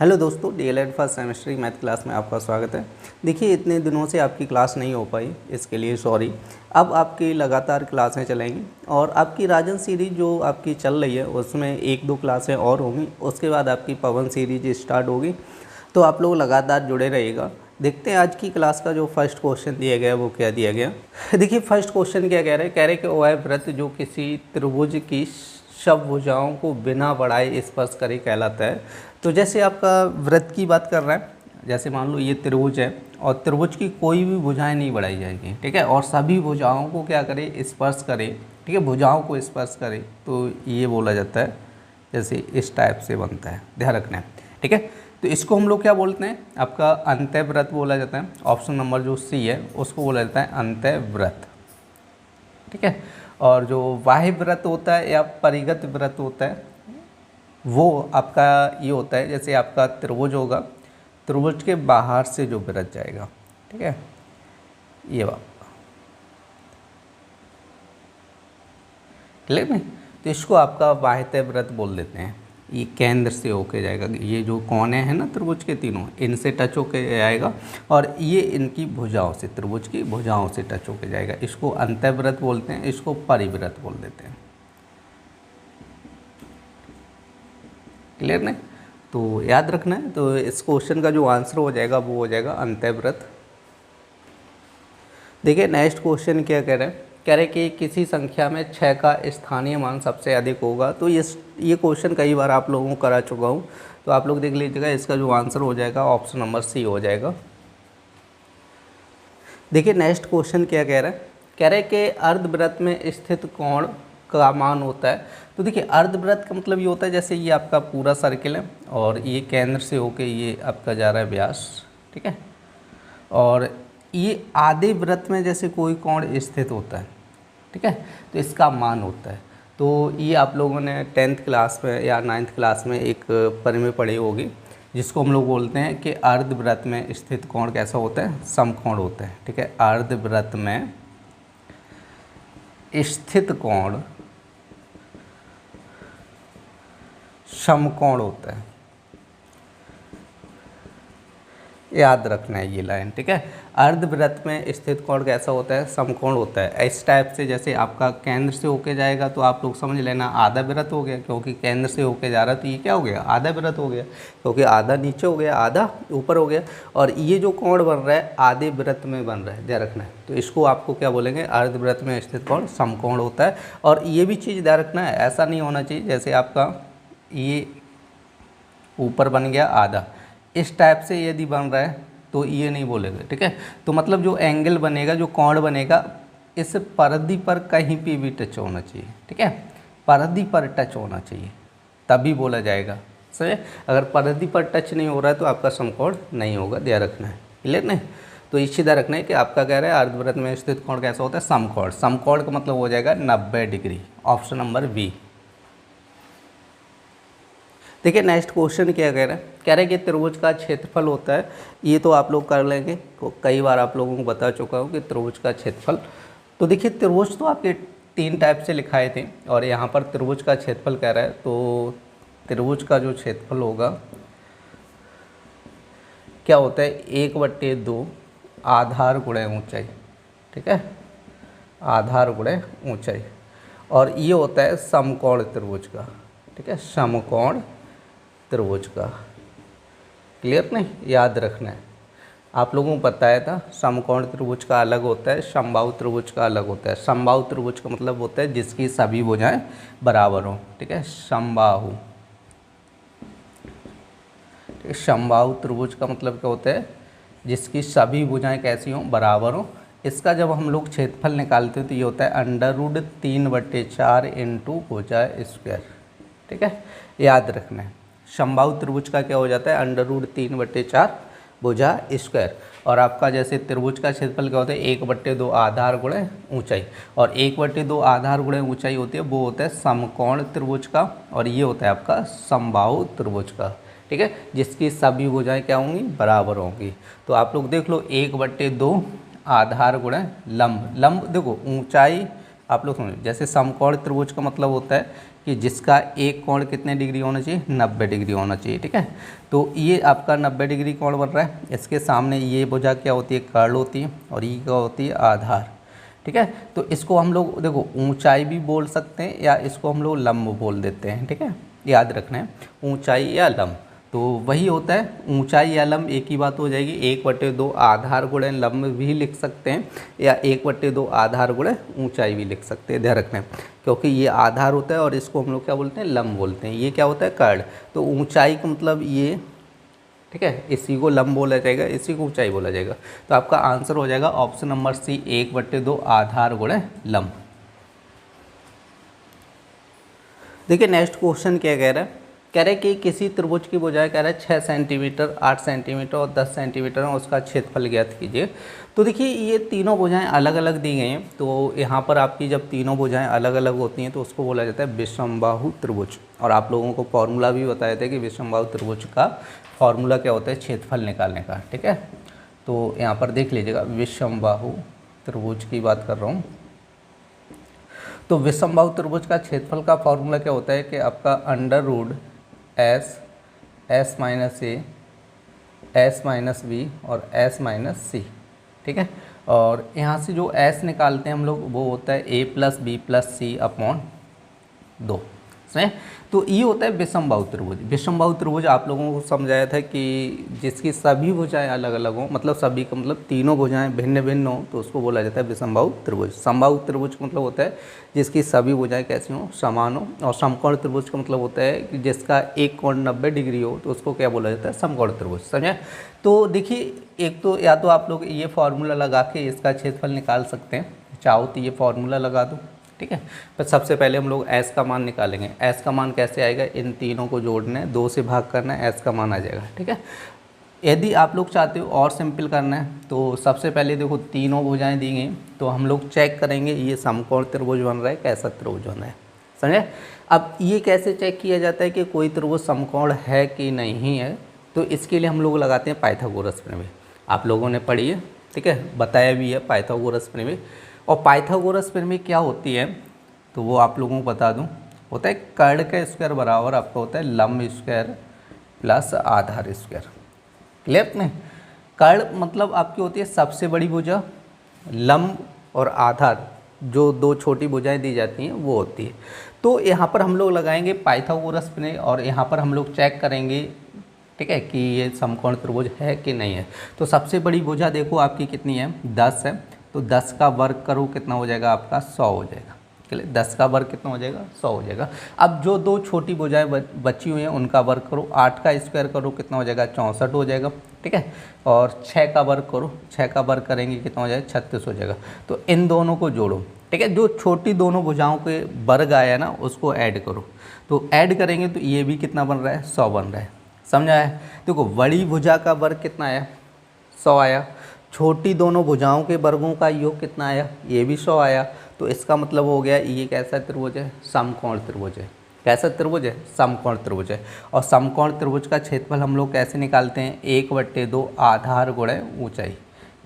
Hello दोस्तों, DElEd first semester की math class में आपका स्वागत है। देखिए, इतने दिनों से आपकी क्लास नहीं हो पाई, इसके लिए सॉरी। अब आपकी लगातार क्लासें चलेंगी और आपकी राजन सीरीज़ जो आपकी चल रही है उसमें 1-2 क्लासें और होंगी। उसके बाद आपकी पवन सीरीज स्टार्ट होगी, तो आप लोग लगातार जुड़े रहिएगा। देखते हैं आज की क्लास का जो फर्स्ट क्वेश्चन दिया गया वो क्या दिया गया। देखिए, फर्स्ट क्वेश्चन क्या कह रहे हैं कि वह व्रत जो किसी त्रिभुज की सब भुजाओं को बिना बढ़ाए स्पर्श करे कहलाता है। तो जैसे आपका व्रत की बात कर रहा है, जैसे मान लो ये त्रिभुज है और त्रिभुज की कोई भी भुजाएं नहीं बढ़ाई जाएगी, ठीक है, और सभी भुजाओं को क्या करे, स्पर्श करे, ठीक है, भुजाओं को स्पर्श करे, तो ये बोला जाता है। जैसे इस टाइप से बनता है, ध्यान रखना है, ठीक है। तो इसको हम लोग क्या बोलते हैं, आपका अंत्यव्रत बोला जाता है। ऑप्शन नंबर जो सी है उसको बोला जाता है अंत्यव्रत, ठीक है। और जो बाह्य व्रत होता है या परिगत व्रत होता है वो आपका ये होता है, जैसे आपका त्रिभुज होगा, त्रिभुज के बाहर से जो व्रत जाएगा, ठीक है, ये बात क्लियर नहीं। तो इसको आपका बाह्य व्रत बोल देते हैं। ये केंद्र से होके जाएगा, ये जो कोने हैं ना त्रिभुज के तीनों, इनसे टच होके जाएगा और ये इनकी भुजाओं से, त्रिभुज की भुजाओं से टच होके जाएगा। इसको अंत्यव्रत बोलते हैं, इसको परिव्रत बोल देते हैं। क्लियर नहीं। तो याद रखना है। तो इस क्वेश्चन का जो आंसर हो जाएगा वो हो जाएगा अंत्यव्रत। देखिए नेक्स्ट क्वेश्चन क्या कह रहे हैं कि किसी संख्या में 6 का स्थानीय मान सबसे अधिक होगा। तो ये क्वेश्चन कई बार आप लोगों को करा चुका हूँ, तो आप लोग देख लीजिएगा। इसका जो आंसर हो जाएगा ऑप्शन नंबर सी हो जाएगा। देखिए नेक्स्ट क्वेश्चन क्या कह रहे हैं कि अर्धवृत्त में स्थित कोण का मान होता है। तो देखिए अर्धवृत्त का मतलब ये होता है, जैसे ये आपका पूरा सर्किल है और ये केंद्र से होके ये आपका जा रहा है व्यास, ठीक है, और ये आधे वृत्त में जैसे कोई कोण स्थित होता है, ठीक है, तो इसका मान होता है। तो ये आप लोगों ने 10th क्लास में या 9th क्लास में एक परिमेय पढ़ी होगी, जिसको हम लोग बोलते हैं कि अर्धवृत्त में स्थित कोण कैसा होता है, समकोण होता है, ठीक है। अर्धवृत्त में स्थित कोण समकोण होता है, याद रखना है ये लाइन, ठीक है। अर्धवृत्त में स्थित कोण कैसा होता है, समकोण होता है। इस टाइप से जैसे आपका केंद्र से होके जाएगा तो आप लोग समझ लेना आधा वृत्त हो गया, क्योंकि केंद्र से होके जा रहा है तो ये क्या हो गया, आधा वृत्त हो गया, क्योंकि आधा नीचे हो गया, आधा ऊपर हो गया। और ये जो कोण बन रहा है आधे वृत्त में बन रहा है, ध्यान रखना है। तो इसको आपको क्या बोलेंगे, अर्धवृत्त में स्थित कोण समकोण होता है। और ये भी चीज़ ध्यान रखना है, ऐसा नहीं होना चाहिए जैसे आपका ये ऊपर बन गया आधा, इस टाइप से यदि बन रहा है तो ये नहीं बोलेगा, ठीक है। तो मतलब जो एंगल बनेगा, जो कोण बनेगा, इस परिधि पर कहीं पे भी टच होना चाहिए, ठीक है, परिधि पर टच होना चाहिए, तभी बोला जाएगा। सही। अगर परिधि पर टच नहीं हो रहा है तो आपका समकोण नहीं होगा, ध्यान रखना है, क्लियर नहीं। तो इसी ध्यान रखना है कि आपका कह रहा है अर्धवृत्त में स्थित कोण कैसा होता है, समकोण। समकोण का मतलब हो जाएगा 90 डिग्री, ऑप्शन नंबर बी। देखिए नेक्स्ट क्वेश्चन क्या कह रहा है कि त्रिभुज का क्षेत्रफल होता है। ये तो आप लोग कर लेंगे, कई बार आप लोगों को बता चुका हूँ कि त्रिभुज का क्षेत्रफल। तो देखिए त्रिभुज तो आपके 3 टाइप से लिखाए थे और यहाँ पर त्रिभुज का क्षेत्रफल कह रहा है। तो त्रिभुज का जो क्षेत्रफल होगा क्या होता है, 1/2 आधार गुणे ऊंचाई, ठीक है, आधार गुणे ऊंचाई। और ये होता है समकोण त्रिभुज का, ठीक है, समकोण त्रिभुज का। क्लियर नहीं, याद रखना है। आप लोगों को बताया था समकोण त्रिभुज का अलग होता है, समबाहु त्रिभुज का अलग होता है। समबाहु त्रिभुज का मतलब होता है जिसकी सभी भुजाएं बराबर हों, ठीक है, समबाहु। ठीक है, समबाहु त्रिभुज का मतलब क्या होता है, जिसकी सभी भुजाएं कैसी हों, बराबर हों। इसका जब हम लोग क्षेत्रफल निकालते हैं तो ये होता है √3/4 इंटू भुजा स्क्वायर, ठीक है, याद रखना है। समबाहु त्रिभुज का क्या हो जाता है, √3/4 भुजा स्क्वायर। और आपका जैसे त्रिभुज का क्षेत्रफल क्या होता है, 1/2 आधार गुणे ऊंचाई। और 1/2 आधार गुणे ऊंचाई होती है, वो होता है समकोण त्रिभुज का। और ये होता है आपका समबाहु त्रिभुज का, ठीक है, जिसकी सभी भुजाएं क्या होंगी, बराबर होंगी। तो आप लोग देख लो 1/2 आधार गुणे लंब। लंब देखो ऊंचाई आप लोग समझो, जैसे समकोण त्रिभुज का मतलब होता है कि जिसका एक कोण कितने डिग्री होना चाहिए, 90 डिग्री होना चाहिए, ठीक है। तो ये आपका 90 डिग्री कोण बन रहा है, इसके सामने ये भुजा क्या होती है, कर्ण होती है, और ये क्या होती है, आधार, ठीक है। तो इसको हम लोग देखो ऊंचाई भी बोल सकते हैं या इसको हम लोग लंब बोल देते हैं, ठीक है, याद रखना है, ऊंचाई या लंब। तो वही होता है, ऊंचाई या लंब एक ही बात हो जाएगी। 1/2 आधार गुणे लंब भी लिख सकते हैं या 1/2 आधार गुणे ऊंचाई भी लिख सकते हैं, ध्यान रखना है, क्योंकि ये आधार होता है और इसको हम लोग क्या बोलते हैं, लंब बोलते हैं। ये क्या होता है, कर्ण। तो ऊंचाई का मतलब ये, ठीक है, इसी को लंब बोला जाएगा, इसी को ऊंचाई बोला जाएगा। तो आपका आंसर हो जाएगा ऑप्शन नंबर सी, 1/2 आधार गुणे लंब। देखिए नेक्स्ट क्वेश्चन क्या कह रहा है, कह रहे कि किसी त्रिभुज की भुजाएं कह रहा है 6 सेंटीमीटर, 8 सेंटीमीटर और 10 सेंटीमीटर है, उसका क्षेत्रफल ज्ञात कीजिए। तो देखिए ये तीनों भुजाएं अलग अलग दी गई हैं। तो यहाँ पर आपकी जब तीनों भुजाएं अलग अलग होती हैं तो उसको बोला जाता है विषमबाहु त्रिभुज। और आप लोगों को फॉर्मूला भी बताया था कि विषमबाहु त्रिभुज का फॉर्मूला क्या होता है, क्षेत्रफल निकालने का, ठीक है। तो यहाँ पर देख लीजिएगा, विषमबाहु त्रिभुज की बात कर रहा हूँ। तो विषमबाहु त्रिभुज का क्षेत्रफल का फॉर्मूला क्या होता है कि आपका अंडर रूट एस माइनस ए, एस माइनस बी और एस माइनस सी, ठीक है। और यहाँ से जो एस निकालते हैं हम लोग वो होता है ए प्लस बी प्लस सी अपॉन 2, समझे। तो ये होता है विषमबाहु त्रिभुज। विषमबाहु त्रिभुज आप लोगों को समझाया था कि जिसकी सभी भुजाएं अलग अलग हों, मतलब सभी का मतलब तीनों भुजाएं भिन्न भिन्न हों, तो उसको बोला जाता है विषमबाहु त्रिभुज। समबाहु त्रिभुज का मतलब होता है जिसकी सभी भुजाएं कैसी हों, समान हो। और समकोण त्रिभुज का मतलब होता है कि जिसका एक कोण 90 डिग्री हो, तो उसको क्या बोला जाता है, समकोण त्रिभुज, समझे। तो देखिए एक तो या तो आप लोग ये फार्मूला लगा के इसका क्षेत्रफल निकाल सकते हैं, चाहो तो ये फार्मूला लगा दो, ठीक है। पर सबसे पहले हम लोग एस का मान निकालेंगे। एस का मान कैसे आएगा, इन तीनों को जोड़ना है, 2 से भाग करना है, एस का मान आ जाएगा, ठीक है। यदि आप लोग चाहते हो और सिंपल करना है तो सबसे पहले देखो तीनों भुजाएं दी गई, तो हम लोग चेक करेंगे ये समकोण त्रिभुज बन रहा है, कैसा त्रिभुज बन रहा है, समझे। अब ये कैसे चेक किया जाता है कि कोई त्रिभुज समकोण है कि नहीं है, तो इसके लिए हम लोग लगाते हैं पाइथागोरस प्रमेय। आप लोगों ने पढ़ी है, ठीक है, बताया भी है पाइथागोरस प्रमेय। और पाइथागोरस प्रमेय क्या होती है तो वो आप लोगों को बता दूं, होता है कर्ण का स्क्वायर बराबर आपका होता है लंब स्क्वायर प्लस आधार स्क्वायर, क्लियर नहीं। कर्ण मतलब आपकी होती है सबसे बड़ी भुजा, लंब और आधार जो 2 छोटी भुजाएं दी जाती हैं वो होती है। तो यहाँ पर हम लोग लगाएंगे पाइथागोरस प्रमेय और यहाँ पर हम लोग चेक करेंगे, ठीक है, कि ये समकोण त्रिभुज है कि नहीं है। तो सबसे बड़ी भुजा देखो आपकी कितनी है, 10 है। तो 10 का वर्ग करो कितना हो जाएगा आपका, 100 हो जाएगा, चलिए 10 का वर्ग कितना हो जाएगा, 100 हो जाएगा। अब जो 2 छोटी भुजाएं बची हुई हैं उनका वर्ग करो, 8 का स्क्वायर करो कितना हो जाएगा, 64 हो जाएगा, ठीक है। और 6 का वर्ग करो, 6 का वर्ग करेंगे कितना हो जाएगा, 36 हो जाएगा। तो इन दोनों को जोड़ो, ठीक है, जो छोटी दोनों भुजाओं के वर्ग आया ना उसको ऐड करो। तो ऐड करेंगे तो ये भी कितना बन रहा है, 100 बन रहा है, समझा है। देखो बड़ी भुजा का वर्ग कितना आया, 100 आया। छोटी दोनों भुजाओं के वर्गों का योग कितना आया, ये भी 100 आया। तो इसका मतलब हो गया ये कैसा त्रिभुज है, समकोण त्रिभुज है। कैसा त्रिभुज है, समकोण त्रिभुज है। और समकोण त्रिभुज का क्षेत्रफल हम लोग कैसे निकालते हैं, 1/2 आधार गुणे ऊंचाई।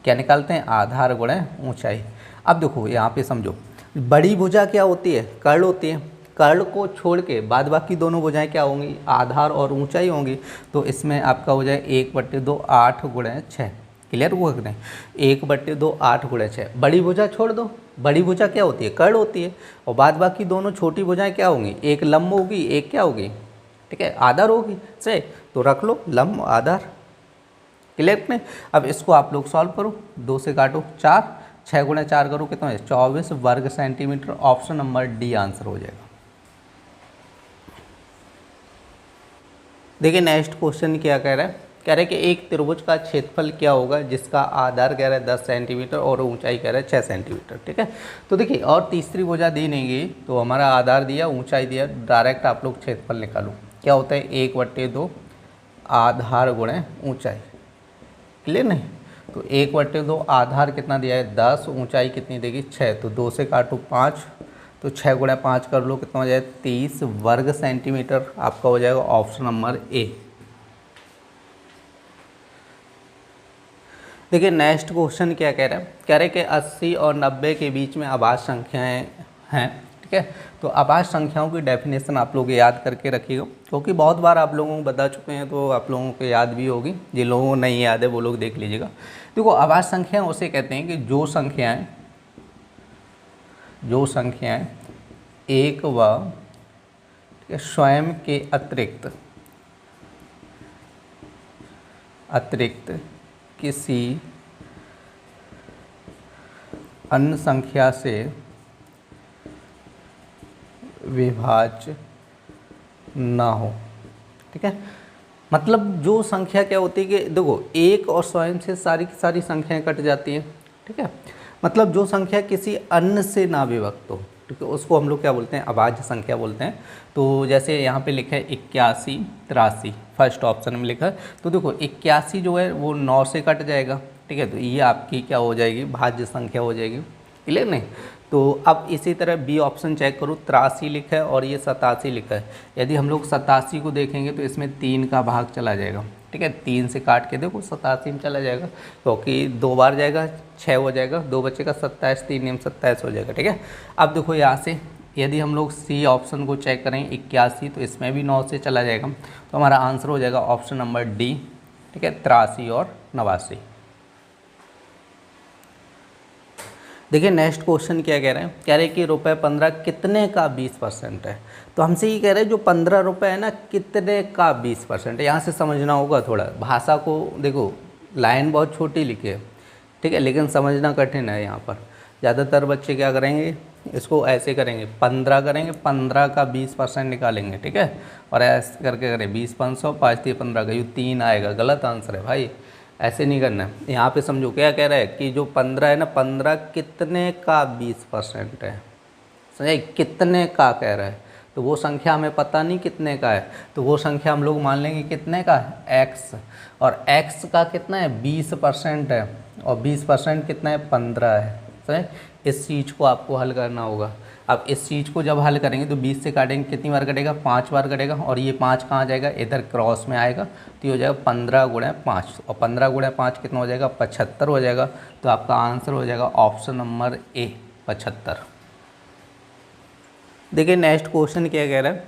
क्या निकालते हैं, आधार गुणे ऊंचाई। अब देखो यहाँ पे समझो, बड़ी भुजा क्या होती है, कर्ण होती है। कर्ण को छोड़ के बाद बाकी दोनों भुजाएं क्या होंगी, आधार और ऊंचाई होंगी। तो इसमें आपका हो जाए 1/2 8 गुणे 6, क्लियर हुआ कि नहीं। 1/2 8 गुणे 6, बड़ी भुजा छोड़ दो, बड़ी भुजा क्या होती है, कर्ण होती है। और बाद बाकी दोनों छोटी भुजाएं क्या होंगी, एक लंब होगी एक क्या होगी, ठीक है, आधार होगी, सही। तो रख लो लंब आधार, क्लियर नहीं। अब इसको आप लोग सॉल्व करो, 2 से काटो 4, 6 गुणे 4 करो कितना है, 24 वर्ग centimetre. Option number D answer हो जाएगा। देखिए नेक्स्ट क्वेश्चन क्या कह रहा है, कह रहा है कि एक त्रिभुज का क्षेत्रफल क्या होगा जिसका आधार कह रहा है 10 सेंटीमीटर और ऊंचाई कह रहा है 6 सेंटीमीटर, ठीक है। तो देखिए और तीसरी भुजा दी नहीं गई, तो हमारा आधार दिया, ऊंचाई दिया, डायरेक्ट आप लोग क्षेत्रफल निकालो। क्या होता है, 1/2 आधार गुणे ऊंचाई, क्लियर नहीं। तो 1/2 आधार कितना दिया है, 10, ऊंचाई कितनी देगी 6, तो 2 से काटो 5, तो 6 गुणे 5 कर लो कितना हो जाए, 30 वर्ग सेंटीमीटर। आपका हो जाएगा ऑप्शन नंबर ए। देखिए नेक्स्ट क्वेश्चन क्या कह रहा है, कह रहे हैं कि 80 और 90 के बीच में अभाज्य संख्याएं हैं। ठीक है, तो अभाज्य संख्याओं की डेफिनेशन आप लोग याद करके रखिएगा, क्योंकि बहुत बार आप लोगों को बता चुके हैं तो आप लोगों को याद भी होगी। जिन लोगों को नहीं याद है वो लोग देख लीजिएगा। देखो, अभाज्य संख्याएं उसे कहते हैं कि जो संख्याएं एक व स्वयं के अतिरिक्त किसी अन्य संख्या से विभाज्य ना हो। ठीक है, मतलब जो संख्या क्या होती है कि देखो, एक और स्वयं से सारी की सारी संख्याएं कट जाती हैं। ठीक है, मतलब जो संख्या किसी अन्य से ना विभक्त हो, ठीक है, उसको हम लोग क्या बोलते हैं, अभाज्य संख्या बोलते हैं। तो जैसे यहाँ पे लिखा है 81, 83, फर्स्ट ऑप्शन में लिखा है। तो देखो 81 जो है वो 9 से कट जाएगा। ठीक है, तो ये आपकी क्या हो जाएगी, भाज्य संख्या हो जाएगी। क्लियर नहीं? तो अब इसी तरह बी ऑप्शन चेक करो, 83 लिखा है और ये 87 लिखा है। यदि हम लोग 87 को देखेंगे तो इसमें 3 का भाग चला जाएगा। ठीक है, 3 से काट के देखो 87 में चला जाएगा, क्योंकि 2 बार जाएगा 6 हो जाएगा, 2 बचेगा 27, 3 नियम 27 हो जाएगा। ठीक है, अब देखो यहाँ से यदि हम लोग सी ऑप्शन को चेक करें 81, तो इसमें भी 9 से चला जाएगा। तो हमारा आंसर हो जाएगा ऑप्शन नंबर डी। ठीक है, 83 और 89। देखिए नेक्स्ट क्वेश्चन क्या कह रहे हैं, कह रहे हैं कि ₹15 कितने का 20% है। तो हमसे ये कह रहे हैं जो 15 रुपये है ना, कितने का 20% है। यहाँ से समझना होगा थोड़ा भाषा को। देखो लाइन बहुत छोटी लिखी है, ठीक है, लेकिन समझना कठिन है। यहाँ पर ज़्यादातर बच्चे क्या करेंगे, इसको ऐसे करेंगे, 15 करेंगे, 15 का 20% निकालेंगे। ठीक है, और ऐसे करके करें 20 500, 5 3 15 का, ये 3 आएगा। गलत आंसर है भाई, ऐसे नहीं करना है। यहाँ पे समझो क्या कह रहा है कि जो 15 है ना, 15 कितने का 20% है। समझे, कितने का कह रहा है, तो वो संख्या हमें पता नहीं कितने का है, तो वो संख्या हम लोग मान लेंगे कितने का है, x। और x का कितना है, 20% है, और 20% कितना है, 15 है। समझे, इस चीज़ को आपको हल करना होगा। अब इस चीज़ को जब हल करेंगे तो 20 से काटेंगे, कितनी बार कटेगा, 5 बार कटेगा, और ये 5 कहाँ जाएगा, इधर क्रॉस में आएगा, तो ये हो जाएगा 15 गुणा 5, और 15 गुणा 5 कितना हो जाएगा, 75 हो जाएगा। तो आपका आंसर हो जाएगा ऑप्शन नंबर ए, 75। देखिए नेक्स्ट क्वेश्चन क्या कह रहा है,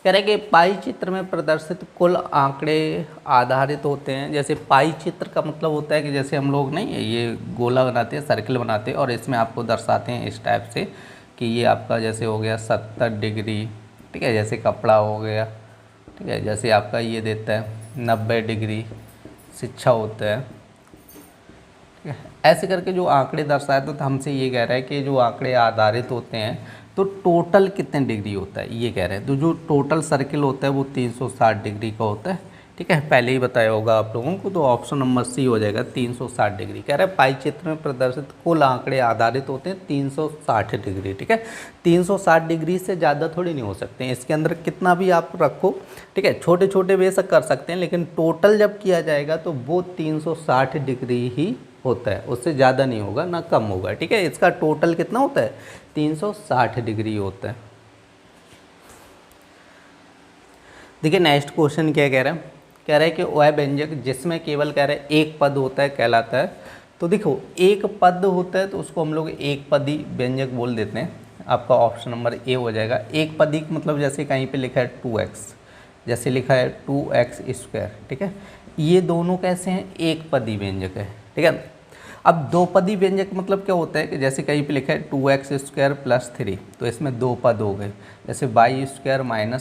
कह रहा है कि पाई चित्र में प्रदर्शित कुल आंकड़े आधारित होते हैं। जैसे पाई चित्र का मतलब होता है कि जैसे हम लोग नहीं ये गोला बनाते हैं, सर्किल बनाते हैं, और इसमें आपको दर्शाते हैं इस टाइप से कि ये आपका जैसे हो गया 70 डिग्री। ठीक है, जैसे कपड़ा हो गया। ठीक है, जैसे आपका ये देता है 90 डिग्री शिक्षा होता है। ठीक है, ऐसे करके जो आंकड़े दर्शाए, तो हमसे ये कह रहा है कि जो आंकड़े आधारित होते हैं तो टोटल कितने डिग्री होता है, ये कह रहे हैं। तो जो टोटल सर्किल होता है वो 360 डिग्री का होता है। ठीक है, पहले ही बताया होगा आप लोगों को, तो ऑप्शन नंबर सी हो जाएगा 360 डिग्री। कह रहा है पाई चित्र में प्रदर्शित कुल आंकड़े आधारित होते हैं 360 डिग्री। ठीक है, 360 डिग्री से ज़्यादा थोड़ी नहीं हो सकते हैं, इसके अंदर कितना भी आप रखो। ठीक है, छोटे छोटे बेशक कर सकते हैं, लेकिन टोटल जब किया जाएगा तो वो 360 डिग्री ही होता है, उससे ज़्यादा नहीं होगा ना कम होगा। ठीक है, इसका टोटल कितना होता है, 360 डिग्री होता है। देखिए नेक्स्ट क्वेश्चन क्या कह रहा है, कह रहा है कि वह व्यंजक जिसमें केवल कह रहे हैं एक पद होता है कहलाता है। तो देखो एक पद होता है तो उसको हम लोग एक पदी व्यंजक बोल देते हैं। आपका ऑप्शन नंबर ए हो जाएगा। एक पदी मतलब जैसे कहीं पे लिखा है 2x, जैसे लिखा है 2x²। ठीक है, ये दोनों कैसे हैं, एक पदी व्यंजक है। ठीक है, अब दो पदी व्यंजक मतलब क्या होता है कि जैसे कहीं पे लिखा है 2x² + 3, तो इसमें दो पद हो गए। जैसे y² -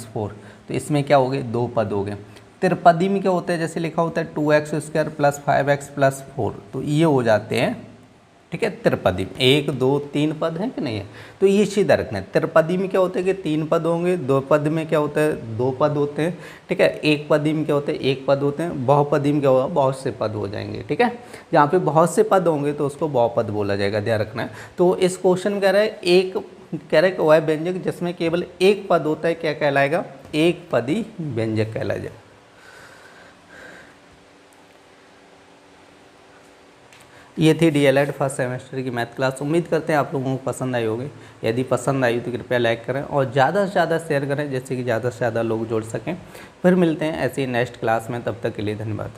4, तो इसमें क्या हो गए, दो पद हो गए। त्रिपदी में क्या होता है, जैसे लिखा होता है 2x² + 5x + 4, तो ये हो जाते हैं। ठीक है, त्रिपदी में 1 2 3 पद हैं कि नहीं है, तो ये सीधा रखना है। त्रिपदी में क्या होता है कि 3 पद होंगे, दो पद में क्या होता है, 2 पद होते हैं। ठीक है, एक पदी में क्या होता है, 1 पद होते हैं। बहुपदी में क्या होगा, बहुत से पद हो जाएंगे। ठीक है, जहाँ पे बहुत से पद होंगे तो उसको बहुपद बोला जाएगा, ध्यान रखना है। तो इस क्वेश्चन कह रहा है कह रहा है कि वह व्यंजक जिसमें केवल एक पद होता है क्या कहलाएगा, एक पदी व्यंजक कहलाया जाए। ये थी DLED फर्स्ट सेमेस्टर की मैथ क्लास। उम्मीद करते हैं आप लोगों को पसंद आई होगी। यदि पसंद आई तो कृपया लाइक करें और ज़्यादा से ज़्यादा शेयर करें, जिससे कि ज़्यादा से ज़्यादा लोग जुड़ सकें। फिर मिलते हैं ऐसी नेक्स्ट क्लास में, तब तक के लिए धन्यवाद।